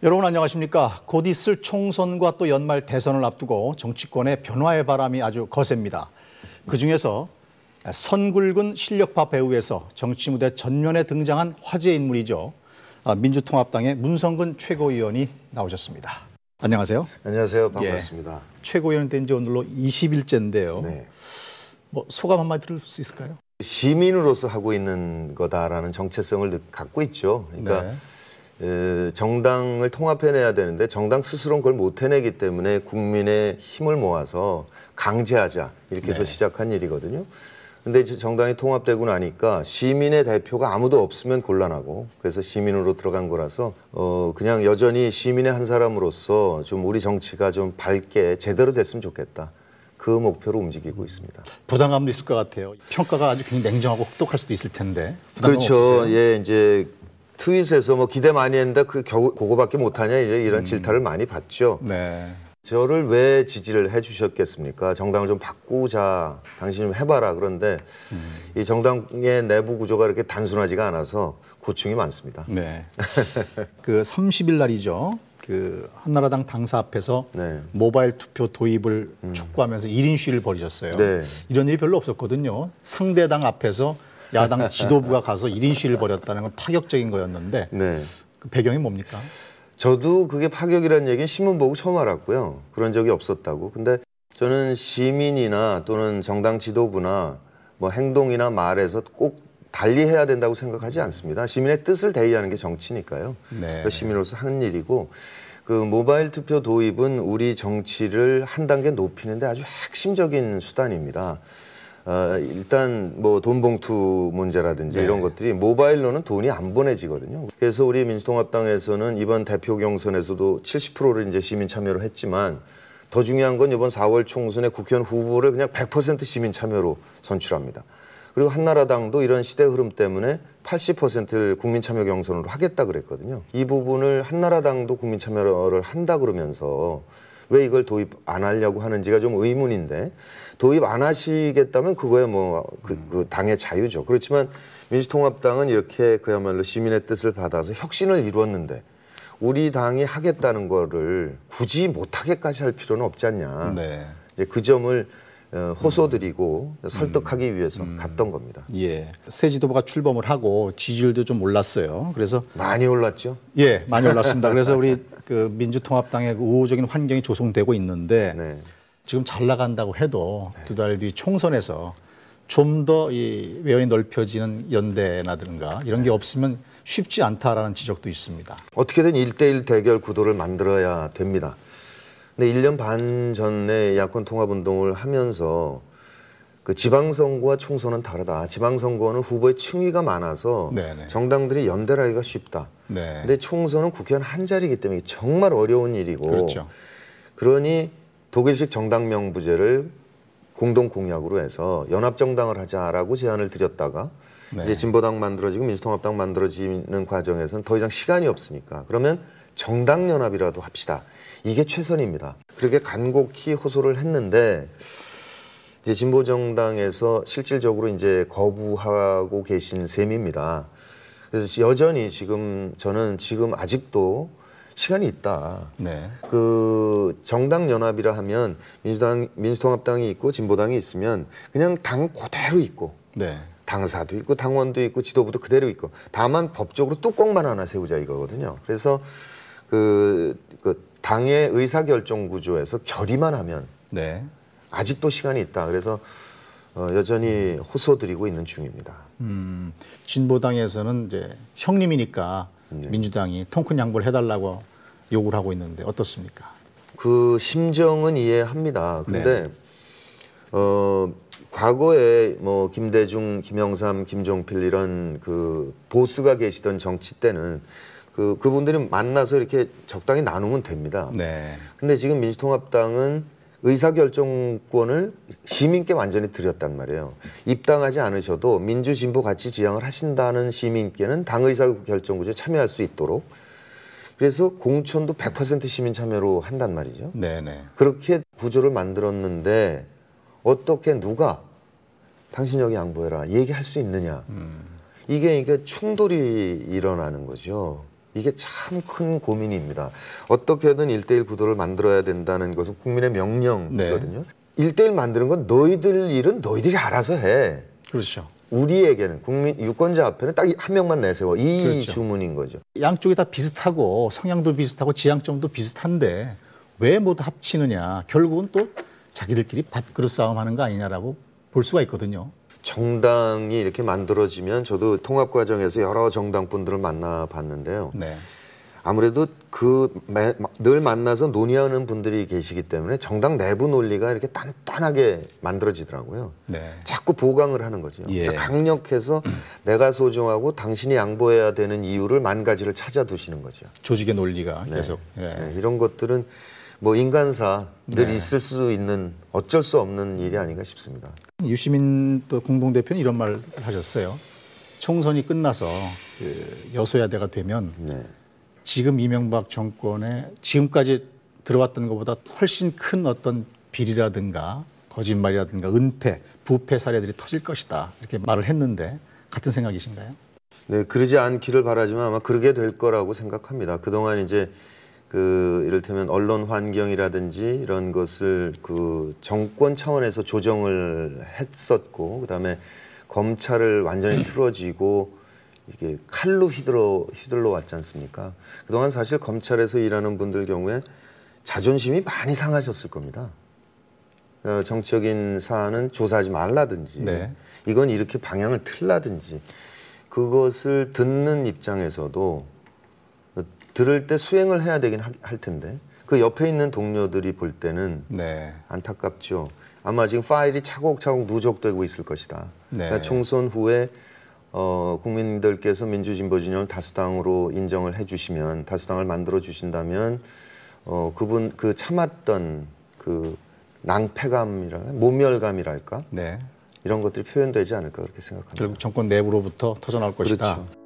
여러분 안녕하십니까? 곧 있을 총선과 또 연말 대선을 앞두고 정치권의 변화의 바람이 아주 거셉니다. 그중에서 선굵은 실력파 배우에서 정치 무대 전면에 등장한 화제 인물이죠. 민주통합당의 문성근 최고위원이 나오셨습니다. 안녕하세요. 안녕하세요. 반갑습니다. 예, 최고위원 된 지 오늘로 20일째인데요. 네. 소감 한마디 들을 수 있을까요? 시민으로서 하고 있는 거다라는 정체성을 갖고 있죠. 그러니까 네. 정당을 통합해내야 되는데 정당 스스로는 그걸 못 해내기 때문에 국민의 힘을 모아서 강제하자 이렇게 해서 시작한 일이거든요. 근데 이제 정당이 통합되고 나니까 시민의 대표가 아무도 없으면 곤란하고 그래서 시민으로 들어간 거라서 그냥 여전히 시민의 한 사람으로서 좀 우리 정치가 좀 밝게 제대로 됐으면 좋겠다. 그 목표로 움직이고 있습니다. 부담감도 있을 것 같아요. 평가가 아주 굉장히 냉정하고 혹독할 수도 있을 텐데. 부담감 그렇죠. 없으세요? 예, 이제 트윗에서 뭐 기대 많이 했는데 그거밖에 못하냐 이런 질타를 많이 받죠. 네. 저를 왜 지지를 해주셨겠습니까? 정당을 좀 바꾸자, 당신 좀 해봐라. 그런데 이 정당의 내부 구조가 이렇게 단순하지가 않아서 고충이 많습니다. 네. 그 30일 날이죠. 그 한나라당 당사 앞에서 모바일 투표 도입을 촉구하면서 1인 시위를 벌이셨어요. 네. 이런 일이 별로 없었거든요. 상대 당 앞에서 야당 지도부가 가서 1인 시위를 벌였다는 건 파격적인 거였는데 그 배경이 뭡니까? 저도 그게 파격이라는 얘기는 신문 보고 처음 알았고요. 그런 적이 없었다고. 근데 저는 시민이나 또는 정당 지도부나 뭐 행동이나 말에서 꼭 달리해야 된다고 생각하지 않습니다. 시민의 뜻을 대의하는 게 정치니까요. 네. 시민으로서 하는 일이고 그 모바일 투표 도입은 우리 정치를 한 단계 높이는데 아주 핵심적인 수단입니다. 일단 뭐 돈봉투 문제라든지 이런 것들이 모바일로는 돈이 안 보내지거든요. 그래서 우리 민주통합당에서는 이번 대표 경선에서도 70%를 이제 시민 참여로 했지만 더 중요한 건 이번 4월 총선에 국회의원 후보를 그냥 100% 시민 참여로 선출합니다. 그리고 한나라당도 이런 시대 흐름 때문에 80%를 국민 참여 경선으로 하겠다 그랬거든요. 이 부분을 한나라당도 국민 참여를 한다 그러면서 왜 이걸 도입 안 하려고 하는지가 좀 의문인데 도입 안 하시겠다면 그거야 뭐 그 당의 자유죠. 그렇지만 민주통합당은 이렇게 그야말로 시민의 뜻을 받아서 혁신을 이루었는데 우리 당이 하겠다는 거를 굳이 못하게까지 할 필요는 없지 않냐. 네. 이제 그 점을 호소드리고 설득하기 위해서 갔던 겁니다. 예. 새 지도부가 출범을 하고 지지율도 좀 올랐어요. 그래서 많이 올랐죠? 예, 많이 올랐습니다. 그래서 우리 그 민주통합당의 우호적인 환경이 조성되고 있는데 지금 잘 나간다고 해도 두 달 뒤 총선에서 좀 더 이 외연이 넓혀지는 연대라든가 이런 게 없으면 쉽지 않다라는 지적도 있습니다. 어떻게든 1대1 대결 구도를 만들어야 됩니다. 근데 1년 반 전에 야권 통합운동을 하면서 그 지방선거와 총선은 다르다. 지방선거는 후보의 층위가 많아서 정당들이 연대를 하기가 쉽다. 근데 총선은 국회의원 한 자리이기 때문에 정말 어려운 일이고 그렇죠. 그러니 독일식 정당 명부제를 공동 공약으로 해서 연합정당을 하자라고 제안을 드렸다가 이제 진보당 만들어지고 민주통합당 만들어지는 과정에서는 더 이상 시간이 없으니까 그러면 정당연합이라도 합시다. 이게 최선입니다. 그렇게 간곡히 호소를 했는데 이제 진보정당에서 실질적으로 이제 거부하고 계신 셈입니다. 그래서 여전히 저는 지금 아직도 시간이 있다. 그 정당연합이라 하면 민주통합당이 있고 진보당이 있으면 그냥 당 그대로 있고 당사도 있고 당원도 있고 지도부도 그대로 있고 다만 법적으로 뚜껑만 하나 세우자 이거거든요. 그래서 그 당의 의사결정 구조에서 결의만 하면 아직도 시간이 있다. 그래서 여전히 호소드리고 있는 중입니다. 진보당에서는 이제 형님이니까 민주당이 통큰 양보를 해달라고 요구를 하고 있는데 어떻습니까? 그 심정은 이해합니다. 근데 과거에 뭐 김대중, 김영삼, 김종필 이런 그 보스가 계시던 정치 때는 그분들이 만나서 이렇게 적당히 나누면 됩니다. 근데 지금 민주통합당은 의사결정권을 시민께 완전히 드렸단 말이에요. 입당하지 않으셔도 민주진보 같이 지향을 하신다는 시민께는 당 의사결정구조에 참여할 수 있도록 그래서 공천도 100% 시민 참여로 한단 말이죠. 그렇게 구조를 만들었는데 어떻게 누가 당신 여기 양보해라 얘기할 수 있느냐. 이게 충돌이 일어나는 거죠. 이게 참 큰 고민입니다. 어떻게든 1대1 구도를 만들어야 된다는 것은 국민의 명령이거든요. 1대1 만드는 건 너희들 일은 너희들이 알아서 해. 그렇죠. 우리에게는 국민 유권자 앞에는 딱 한 명만 내세워. 이 그렇죠. 주문인 거죠. 양쪽이 다 비슷하고 성향도 비슷하고 지향점도 비슷한데 왜 모두 합치느냐. 결국은 또 자기들끼리 밥그릇 싸움하는 거 아니냐라고 볼 수가 있거든요. 정당이 이렇게 만들어지면 저도 통합 과정에서 여러 정당 분들을 만나봤는데요. 네. 아무래도 늘 만나서 논의하는 분들이 계시기 때문에 정당 내부 논리가 이렇게 단단하게 만들어지더라고요. 네. 자꾸 보강을 하는 거죠. 예. 그래서 강력해서 내가 소중하고 당신이 양보해야 되는 이유를 만 가지를 찾아두시는 거죠. 조직의 논리가 네. 계속. 예. 네, 이런 것들은 뭐 인간사 늘 네. 있을 수 있는 어쩔 수 없는 일이 아닌가 싶습니다. 유시민 또 공동대표는 이런 말을 하셨어요. 총선이 끝나서 그 여소야대가 되면 네. 지금 이명박 정권에 지금까지 들어왔던 것보다 훨씬 큰 어떤 비리라든가 거짓말이라든가 은폐, 부패 사례들이 터질 것이다. 이렇게 말을 했는데 같은 생각이신가요? 네, 그러지 않기를 바라지만 아마 그러게 될 거라고 생각합니다. 그동안 이제 이를테면 언론 환경이라든지 이런 것을 그 정권 차원에서 조정을 했었고, 그다음에 검찰을 완전히 틀어지고 이게 칼로 휘둘러 왔지 않습니까? 그동안 사실 검찰에서 일하는 분들 경우에 자존심이 많이 상하셨을 겁니다. 정치적인 사안은 조사하지 말라든지, 네. 이건 이렇게 방향을 틀라든지, 그것을 듣는 입장에서도 들을 때 수행을 해야 되긴 할 텐데 그 옆에 있는 동료들이 볼 때는 네. 안타깝죠. 아마 지금 파일이 차곡차곡 누적되고 있을 것이다. 네. 그러니까 총선 후에 국민들께서 민주진보진영을 다수당으로 인정을 해주시면, 다수당을 만들어 주신다면 그 참았던 그 낭패감이랄까, 모멸감이랄까, 네. 이런 것들이 표현되지 않을까 그렇게 생각합니다. 결국 정권 내부로부터 터져나올 것이다. 그렇죠.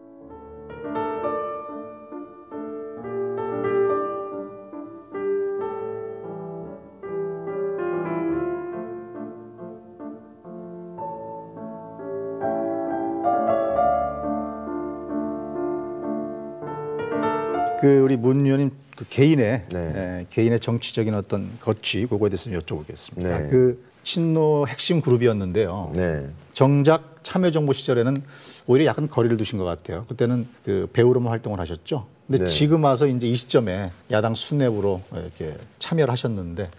그 우리 문 의원님 그 개인의 네. 개인의 정치적인 어떤 거취 그거에 대해서 여쭤보겠습니다. 네. 그 친노 핵심 그룹이었는데요. 네. 정작 참여정부 시절에는 오히려 약간 거리를 두신 것 같아요. 그때는 그 배우로만 활동을 하셨죠. 근데 네. 지금 와서 이제 이 시점에 야당 수뇌부로 이렇게 참여를 하셨는데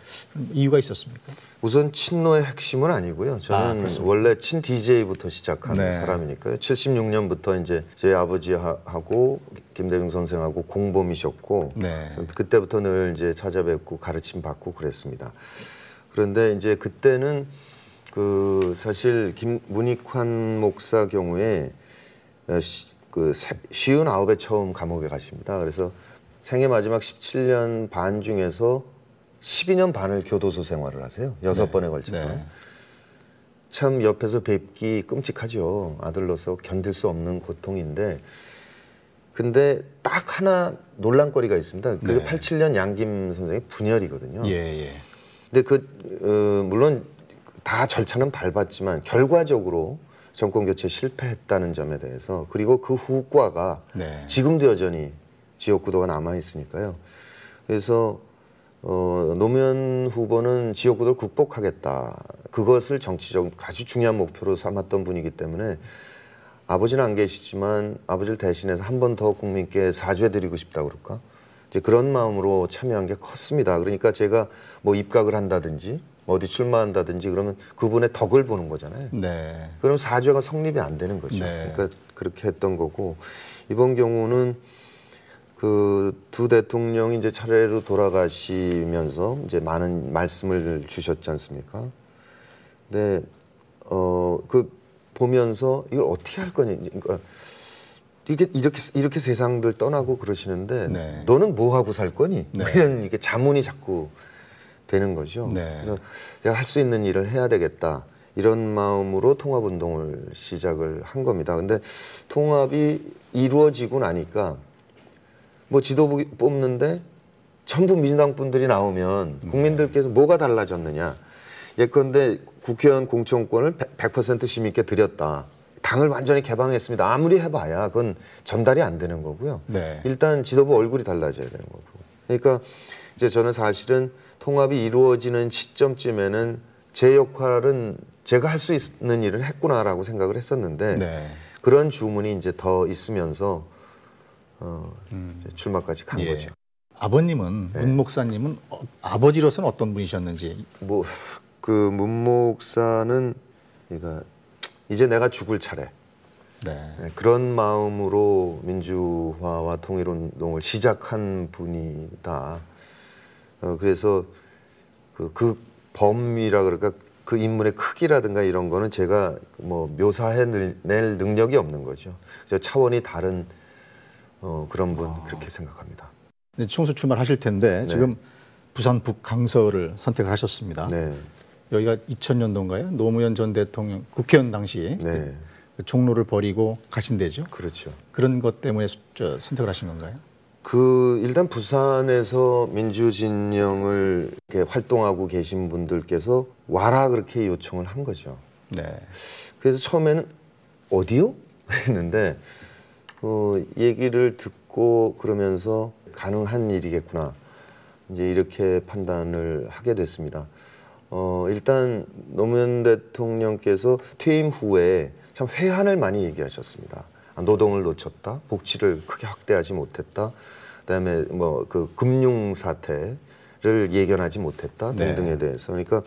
이유가 있었습니까? 우선 친노의 핵심은 아니고요. 저는 원래 친 DJ부터 시작한 네. 사람이니까요. 76년부터 이제 제 아버지하고 김대중 선생하고 공범이셨고, 네. 그때부터 늘 이제 찾아뵙고 가르침 받고 그랬습니다. 그런데 이제 그때는 그 사실 문익환 목사 경우에 59에 처음 감옥에 가십니다. 그래서 생애 마지막 17년 반 중에서 12년 반을 교도소 생활을 하세요. 6번에 걸쳐서. 네. 참 옆에서 뵙기 끔찍하죠. 아들로서 견딜 수 없는 고통인데, 근데 딱 하나 논란거리가 있습니다. 그게 네. 87년 양김 선생의 분열이거든요. 예, 예. 근데 물론 다 절차는 밟았지만 결과적으로 정권 교체 실패했다는 점에 대해서, 그리고 그 후과가 네. 지금도 여전히 지역구도가 남아 있으니까요. 그래서 노무현 후보는 지역구도를 극복하겠다, 그것을 정치적 아주 중요한 목표로 삼았던 분이기 때문에, 아버지는 안 계시지만 아버지를 대신해서 한 번 더 국민께 사죄드리고 싶다 그럴까, 이제 그런 마음으로 참여한 게 컸습니다. 그러니까 제가 뭐 입각을 한다든지 어디 출마한다든지 그러면 그분의 덕을 보는 거잖아요. 네. 그럼 사죄가 성립이 안 되는 거죠. 네. 그러니까 그렇게 했던 거고, 이번 경우는 그 두 대통령이 이제 차례로 돌아가시면서 이제 많은 말씀을 주셨지 않습니까? 근데 그 보면서 이걸 어떻게 할 거냐, 그러니까 이렇게 세상들 떠나고 그러시는데, 네. 너는 뭐 하고 살 거니? 네. 이런 이게 자문이 자꾸 되는 거죠. 네. 그래서 제가 할 수 있는 일을 해야 되겠다, 이런 마음으로 통합운동을 시작을 한 겁니다. 근데 통합이 이루어지고 나니까 뭐 지도부 뽑는데 전부 민주당 분들이 나오면 국민들께서 뭐가 달라졌느냐. 예컨대 국회의원 공천권을 100% 시민께 드렸다. 당을 완전히 개방했습니다. 아무리 해봐야 그건 전달이 안 되는 거고요. 네. 일단 지도부 얼굴이 달라져야 되는 거고. 그러니까 이제 저는 사실은 통합이 이루어지는 시점쯤에는 제 역할은 제가 할 수 있는 일을 했구나라고 생각을 했었는데 네. 그런 주문이 이제 더 있으면서 이제 출마까지 간 예. 거죠. 아버님은 문 목사님은 아버지로서는 어떤 분이셨는지. 뭐 그 문 목사는 그러니까 이제 내가 죽을 차례. 네. 네, 그런 마음으로 민주화와 통일운동을 시작한 분이다. 그래서 그 범위라 그럴까 그 인물의 크기라든가 이런 거는 제가 뭐 묘사해낼 능력이 없는 거죠. 저 차원이 다른 그런 분 그렇게 생각합니다. 네, 총수 출마하실 텐데 네. 지금 부산 북강서를 선택을 하셨습니다. 네, 여기가 2000년도인가요? 노무현 전 대통령 국회의원 당시 네, 그 종로를 버리고 가신 데죠. 그렇죠. 그런 것 때문에 선택을 하신 건가요? 일단 부산에서 민주진영을 이렇게 활동하고 계신 분들께서 와라 그렇게 요청을 한 거죠. 네. 그래서 처음에는 어디요? 했는데 얘기를 듣고 그러면서 가능한 일이겠구나. 이제 이렇게 판단을 하게 됐습니다. 일단 노무현 대통령께서 퇴임 후에 참 회한을 많이 얘기하셨습니다. 노동을 놓쳤다, 복지를 크게 확대하지 못했다, 그다음에 뭐 그 금융 사태를 예견하지 못했다 등등에 대해서 그러니까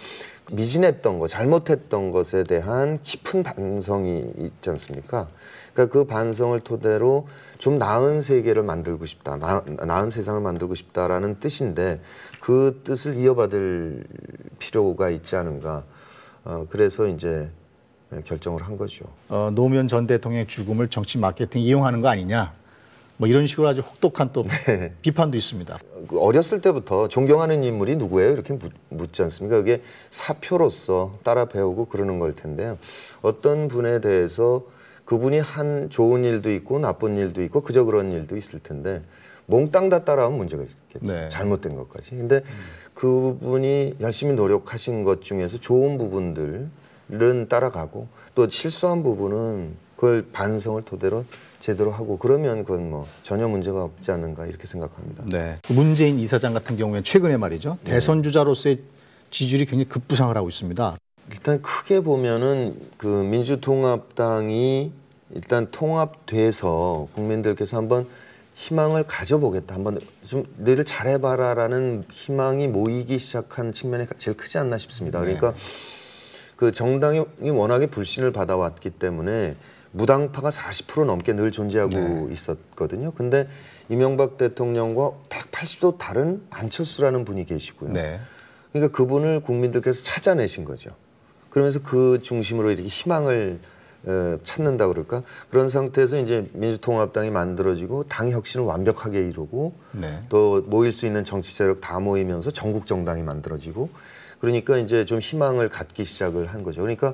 미진했던 것, 잘못했던 것에 대한 깊은 반성이 있지 않습니까? 그러니까 그 반성을 토대로 좀 나은 세계를 만들고 싶다, 나은 세상을 만들고 싶다라는 뜻인데 그 뜻을 이어받을 필요가 있지 않은가. 그래서 이제 결정을 한 거죠. 노무현 전 대통령의 죽음을 정치 마케팅 이용하는 거 아니냐? 뭐 이런 식으로 아주 혹독한 또 비판도 있습니다. 어렸을 때부터 존경하는 인물이 누구예요? 이렇게 묻지 않습니까? 그게 사표로서 따라 배우고 그러는 걸 텐데요. 어떤 분에 대해서 그분이 한 좋은 일도 있고 나쁜 일도 있고 그저 그런 일도 있을 텐데 몽땅 다 따라하면 문제가 있겠죠. 네. 잘못된 것까지. 근데 그분이 열심히 노력하신 것 중에서 좋은 부분들은 따라가고 또 실수한 부분은 그걸 반성을 토대로 제대로 하고 그러면 그건 뭐 전혀 문제가 없지 않는가 이렇게 생각합니다. 네. 문재인 이사장 같은 경우에는 최근에 말이죠. 대선 주자로서의 지지율이 굉장히 급부상을 하고 있습니다. 일단 크게 보면은 그 민주통합당이 일단 통합돼서 국민들께서 한번 희망을 가져보겠다. 한번 좀 너희들 잘해봐라라는 희망이 모이기 시작한 측면이 제일 크지 않나 싶습니다. 그러니까 그 정당이 워낙에 불신을 받아왔기 때문에 무당파가 40% 넘게 늘 존재하고 있었거든요. 근데 이명박 대통령과 180도 다른 안철수라는 분이 계시고요. 네. 그러니까 그분을 국민들께서 찾아내신 거죠. 그러면서 그 중심으로 이렇게 희망을 찾는다 그럴까? 그런 상태에서 이제 민주통합당이 만들어지고 당 혁신을 완벽하게 이루고 또 모일 수 있는 정치 세력 다 모이면서 전국 정당이 만들어지고 그러니까 이제 좀 희망을 갖기 시작을 한 거죠. 그러니까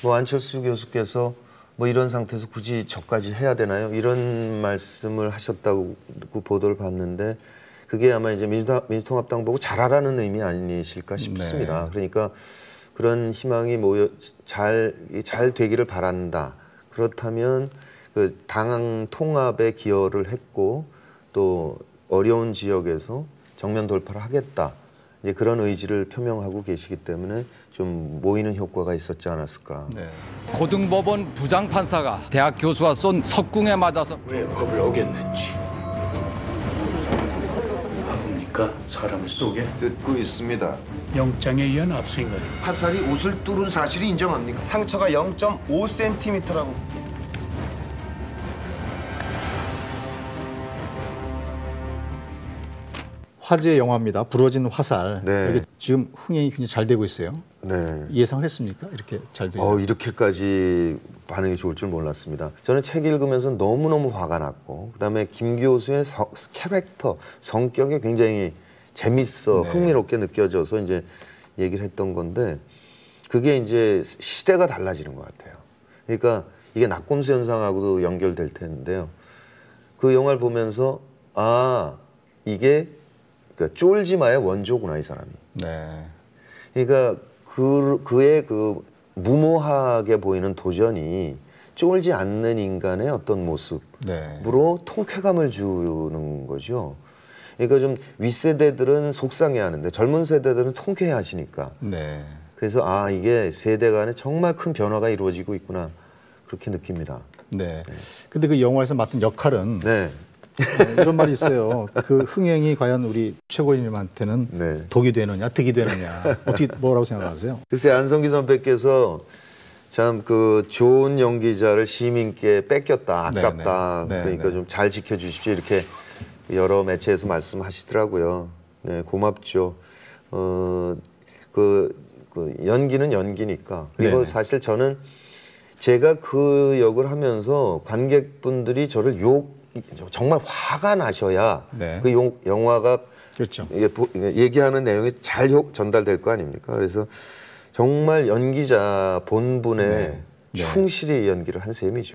뭐 안철수 교수께서 뭐 이런 상태에서 굳이 저까지 해야 되나요? 이런 말씀을 하셨다고 보도를 봤는데 그게 아마 이제 민주통합당 보고 잘하라는 의미 아니실까 싶습니다. 그러니까 그런 희망이 모여 잘 되기를 바란다. 그렇다면 그 당 통합에 기여를 했고 또 어려운 지역에서 정면 돌파를 하겠다. 이제 그런 의지를 표명하고 계시기 때문에 좀 모이는 효과가 있었지 않았을까. 네. 고등법원 부장판사가 대학 교수와 쏜 석궁에 맞아서 왜 겁을 어겼는지 합니까? 사람을 쏘게? 듣고 있습니다. 영장에 의한 압수인가요? 화살이 옷을 뚫은 사실이 인정합니까? 상처가 0.5cm라고. 화제의 영화입니다. 부러진 화살. 네. 여기 지금 흥행이 굉장히 잘 되고 있어요. 네. 예상을 했습니까? 이렇게 잘 되요. 이렇게까지 반응이 좋을 줄 몰랐습니다. 저는 책 읽으면서 너무너무 화가 났고 그다음에 김 교수의 캐릭터, 성격이 굉장히 재밌어 흥미롭게 느껴져서 이제 얘기를 했던 건데 그게 이제 시대가 달라지는 것 같아요. 그러니까 이게 낙곰수 현상하고도 연결될 텐데요. 그 영화를 보면서 이게 그러니까 쫄지마의 원조구나 이 사람이. 네. 그러니까 그의 그 무모하게 보이는 도전이 쫄지 않는 인간의 어떤 모습으로 네. 통쾌감을 주는 거죠. 그러니까 좀 윗세대들은 속상해하는데 젊은 세대들은 통쾌해하시니까. 네. 그래서 아 이게 세대 간에 정말 큰 변화가 이루어지고 있구나 그렇게 느낍니다. 네. 근데 그 영화에서 맡은 역할은 네. 이런 말이 있어요. 그 흥행이 과연 우리 최고위님한테는 네. 독이 되느냐, 득이 되느냐. 어떻게 뭐라고 생각하세요? 글쎄 안성기 선배께서 참 그 좋은 연기자를 시민께 뺏겼다 아깝다 네, 네. 그러니까 네, 네. 좀 잘 지켜주십시오 이렇게 여러 매체에서 말씀하시더라고요. 네 고맙죠. 그 연기는 연기니까 그리고 네네. 사실 저는 제가 그 역을 하면서 관객분들이 저를 정말 화가 나셔야 네. 그 영화가 그렇죠. 얘기하는 내용이 잘 전달될 거 아닙니까? 그래서 정말 연기자 본분에 네. 충실히 연기를 한 셈이죠.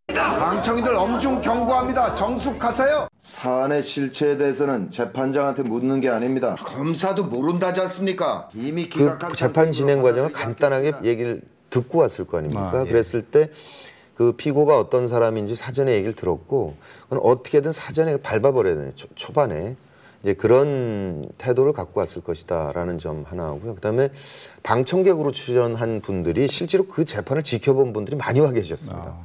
방청인들 엄중 경고합니다. 정숙하세요. 사안의 실체에 대해서는 재판장한테 묻는 게 아닙니다. 검사도 모른다지 않습니까? 이미 그 기각한 재판 진행 상태로 과정을 받아들이지 간단하게 않겠습니다. 얘기를 듣고 왔을 거 아닙니까? 아, 예. 그랬을 때 그 피고가 어떤 사람인지 사전에 얘기를 들었고 그건 어떻게든 사전에 밟아버려야 돼요. 초반에. 이제 그런 태도를 갖고 왔을 것이다라는 점 하나 하고요. 그다음에 방청객으로 출연한 분들이 실제로 그 재판을 지켜본 분들이 많이 와 계셨습니다.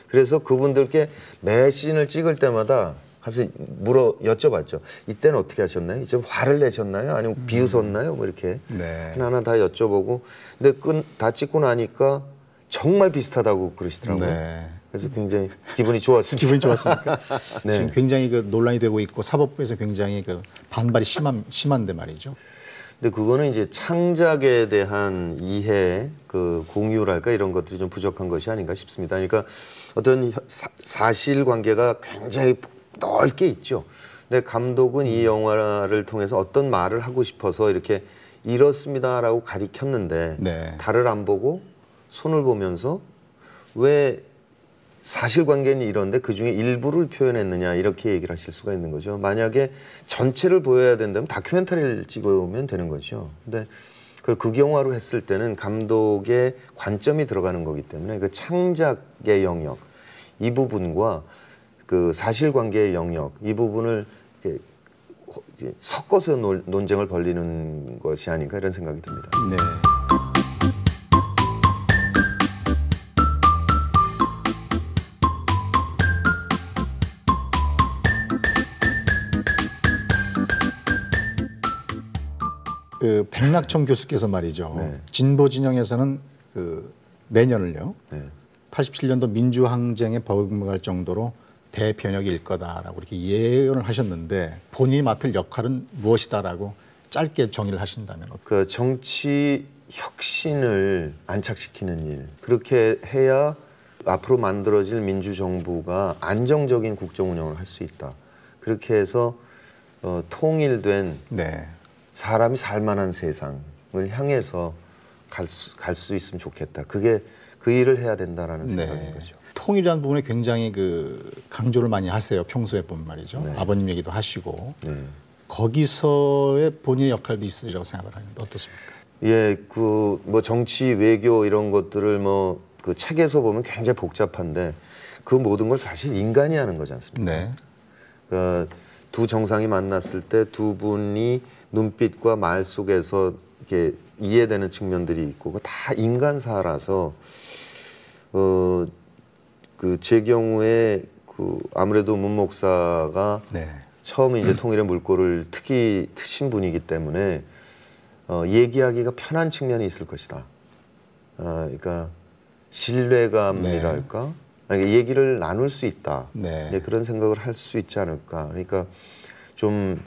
그래서 그분들께 매 씬을 찍을 때마다 가서 여쭤봤죠. 이때는 어떻게 하셨나요? 좀 화를 내셨나요? 아니면 비웃었나요? 뭐 이렇게 네. 하나하나 다 여쭤보고 근데 다 찍고 나니까 정말 비슷하다고 그러시더라고요. 네. 그래서 굉장히 기분이 좋았습니다. 기분이 좋았습니까? 네. 지금 굉장히 그 논란이 되고 있고 사법부에서 굉장히 그 반발이 심한데 말이죠. 근데 그거는 이제 창작에 대한 이해, 그 공유랄까 이런 것들이 좀 부족한 것이 아닌가 싶습니다. 그러니까 어떤 사실관계가 굉장히 넓게 있죠. 근데 감독은 이 영화를 통해서 어떤 말을 하고 싶어서 이렇게 이렇습니다라고 가리켰는데 네. 달을 안 보고 손을 보면서 왜 사실관계는 이런데 그중에 일부를 표현했느냐 이렇게 얘기를 하실 수가 있는 거죠. 만약에 전체를 보여야 된다면 다큐멘터리를 찍으면 되는 거죠. 근데 그걸 극영화로 했을 때는 감독의 관점이 들어가는 거기 때문에 그 창작의 영역 이 부분과 그 사실관계의 영역 이 부분을 이렇게 섞어서 논쟁을 벌이는 것이 아닌가 이런 생각이 듭니다. 네. 그 백낙청 교수께서 말이죠. 네. 진보 진영에서는 그 내년을요. 네. 87년도 민주항쟁에 버금갈 정도로 대변혁일 거다라고 이렇게 예언을 하셨는데 본인이 맡을 역할은 무엇이다라고 짧게 정의를 하신다면 그 정치 혁신을 안착시키는 일 그렇게 해야 앞으로 만들어질 민주정부가 안정적인 국정 운영을 할 수 있다. 그렇게 해서 통일된 네. 사람이 살만한 세상을 향해서 갈 수 있으면 좋겠다. 그게 그 일을 해야 된다라는 생각인 거죠. 통일이라는 부분에 굉장히 그 강조를 많이 하세요. 평소에 보면 말이죠. 네. 아버님 얘기도 하시고 네. 거기서의 본인의 역할도 있으리라고 생각을 하는데 어떻습니까? 예, 그 뭐 정치 외교 이런 것들을 뭐 그 책에서 보면 굉장히 복잡한데 그 모든 걸 사실 인간이 하는 거지 않습니까? 네. 두 정상이 만났을 때 두 분이 눈빛과 말 속에서 이렇게 이해되는 측면들이 있고 그거 다 인간사라서 그 제 경우에 그 아무래도 문 목사가 네. 처음에 이제 통일의 물꼬를 트신 분이기 때문에 얘기하기가 편한 측면이 있을 것이다. 그러니까 신뢰감이랄까, 그러니까 얘기를 나눌 수 있다. 네. 이제 그런 생각을 할 수 있지 않을까. 그러니까 좀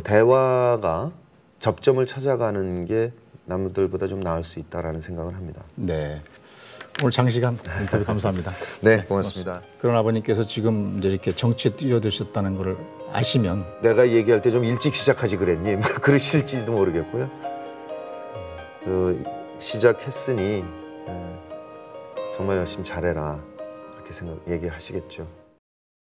대화가 접점을 찾아가는 게 남들보다 좀 나을 수 있다라는 생각을 합니다. 네. 오늘 장시간 인터뷰 감사합니다. 네, 고맙습니다. 그런 아버님께서 지금 이제 이렇게 정치에 뛰어드셨다는 걸 아시면 내가 얘기할 때 좀 일찍 시작하지 그랬니? 뭐 그러실지도 모르겠고요. 시작했으니 정말 열심히 잘해라. 이렇게 얘기하시겠죠.